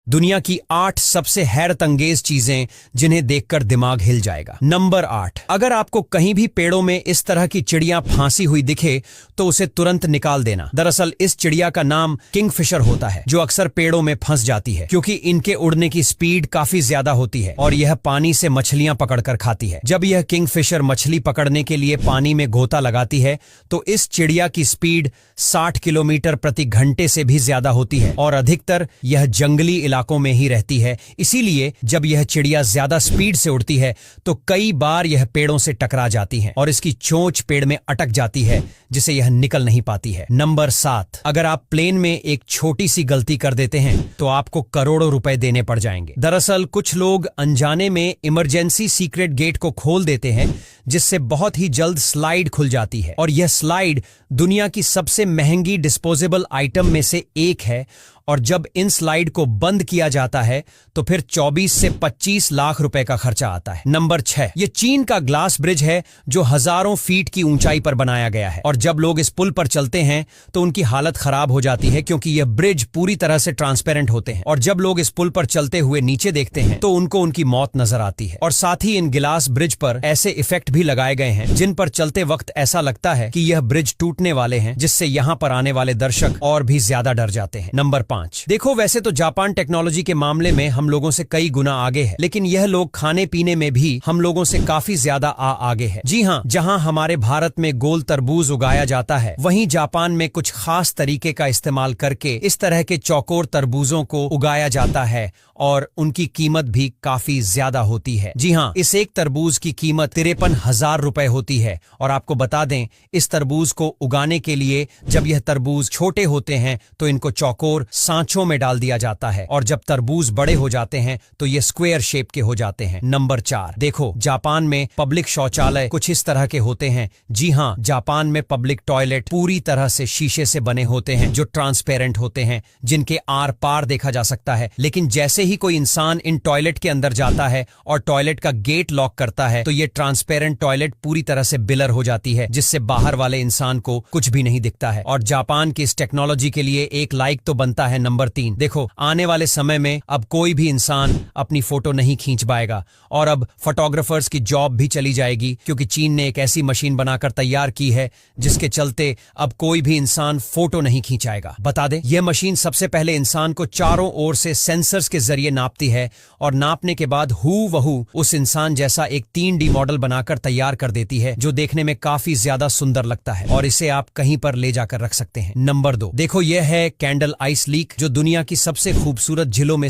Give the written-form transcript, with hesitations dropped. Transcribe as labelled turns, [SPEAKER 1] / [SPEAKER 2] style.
[SPEAKER 1] दुनिया की 8 सबसे हैरत अंगेज चीजें जिन्हें देखकर दिमाग हिल जाएगा। नंबर 8, अगर आपको कहीं भी पेड़ों में इस तरह की चिड़िया फांसी हुई दिखे तो उसे तुरंत निकाल देना। दरअसल इस चिड़िया का नाम किंगफिशर होता है, जो अक्सर पेड़ों में फंस जाती है क्योंकि इनके उड़ने की स्पीड काफी ज्यादा होती है और यह पानी से मछलियां पकड़कर खाती है। जब यह किंगफिशर मछली पकड़ने के लिए पानी में गोता लगाती है तो इस चिड़िया की स्पीड 60 किलोमीटर प्रति घंटे से भी ज्यादा होती है और अधिकतर यह जंगली इलाकों में ही रहती है। इसीलिए जब यह चिड़िया ज्यादा स्पीड से उड़ती है तो कई बार यह पेड़ों से टकरा जाती है और इसकी चोंच पेड़ में अटक जाती है, जिसे यह निकल नहीं पाती है। नंबर 7, अगर आप प्लेन में एक छोटी सी गलती कर देते हैं तो आपको करोड़ों रुपए देने पड़ जाएंगे। दरअसल कुछ लोग अनजाने में इमरजेंसी सीक्रेट गेट को खोल देते हैं, जिससे बहुत ही जल्द स्लाइड खुल जाती है और यह स्लाइड दुनिया की सबसे महंगी डिस्पोजेबल आइटम में से एक है। और जब इन स्लाइड को बंद किया जाता है तो फिर 24 से 25 लाख रुपए का खर्चा आता है। नंबर 6, ये चीन का ग्लास ब्रिज है जो हजारों फीट की ऊंचाई पर बनाया गया है और जब लोग इस पुल पर चलते हैं तो उनकी हालत खराब हो जाती है क्योंकि यह ब्रिज पूरी तरह से ट्रांसपेरेंट होते हैं और जब लोग इस पुल पर चलते हुए नीचे देखते हैं तो उनको उनकी मौत नजर आती है। और साथ ही इन गिलास ब्रिज पर ऐसे इफेक्ट भी लगाए गए हैं जिन पर चलते वक्त ऐसा लगता है कि यह ब्रिज टूटने वाले हैं, जिससे यहाँ पर आने वाले दर्शक और भी ज्यादा डर जाते हैं। नंबर 5, देखो वैसे तो जापान टेक्नोलॉजी के मामले में हम लोगों से कई गुना आगे है, लेकिन यह लोग खाने पीने में भी हम लोगों से काफी ज्यादा आगे है। जी हाँ, जहाँ हमारे भारत में गोल तरबूज उगाया जाता है, वहीं जापान में कुछ खास तरीके का इस्तेमाल करके इस तरह के चौकोर तरबूजों को उगाया जाता है और उनकी कीमत भी काफी ज्यादा होती है। जी हाँ, इस एक तरबूज की कीमत 53,000 रुपए होती है। और आपको बता दें, इस तरबूज को उगाने के लिए जब यह तरबूज छोटे होते हैं तो इनको चौकोर सांचों में डाल दिया जाता है और जब तरबूज बड़े हो जाते हैं तो ये स्क्वायर शेप के हो जाते हैं। नंबर 4, देखो जापान में पब्लिक शौचालय कुछ इस तरह के होते हैं। जी हाँ, जापान में पब्लिक टॉयलेट पूरी तरह से शीशे से बने होते हैं जो ट्रांसपेरेंट होते हैं, जिनके आर पार देखा जा सकता है। लेकिन जैसे ही कोई इंसान इन टॉयलेट के अंदर जाता है और टॉयलेट का गेट लॉक करता है तो ये ट्रांसपेरेंट टॉयलेट पूरी तरह से बिलर हो जाती है, जिससे बाहर वाले इंसान को कुछ भी नहीं दिखता है। और जापान की इस टेक्नोलॉजी के लिए एक लाइक तो बनता है। नंबर 3, देखो आने वाले समय में अब कोई भी इंसान अपनी फोटो नहीं खींच पाएगा और अब फोटोग्राफर्स की जॉब भी चली जाएगी, क्योंकि चीन ने एक ऐसी मशीन बनाकर तैयार की है जिसके चलते अब कोई भी इंसान फोटो नहीं खींचाएगा। बता दे, यह मशीन सबसे पहले इंसान को चारों ओर से सेंसर्स के जरिए नापती है और नापने के बाद हूबहू उस इंसान जैसा एक 3D मॉडल बनाकर तैयार कर देती है, जो देखने में काफी ज्यादा सुंदर लगता है और इसे आप कहीं पर ले जाकर रख सकते हैं। नंबर 2, देखो यह है कैंडल आइस लीक, जो दुनिया की सबसे खूबसूरत झीलों में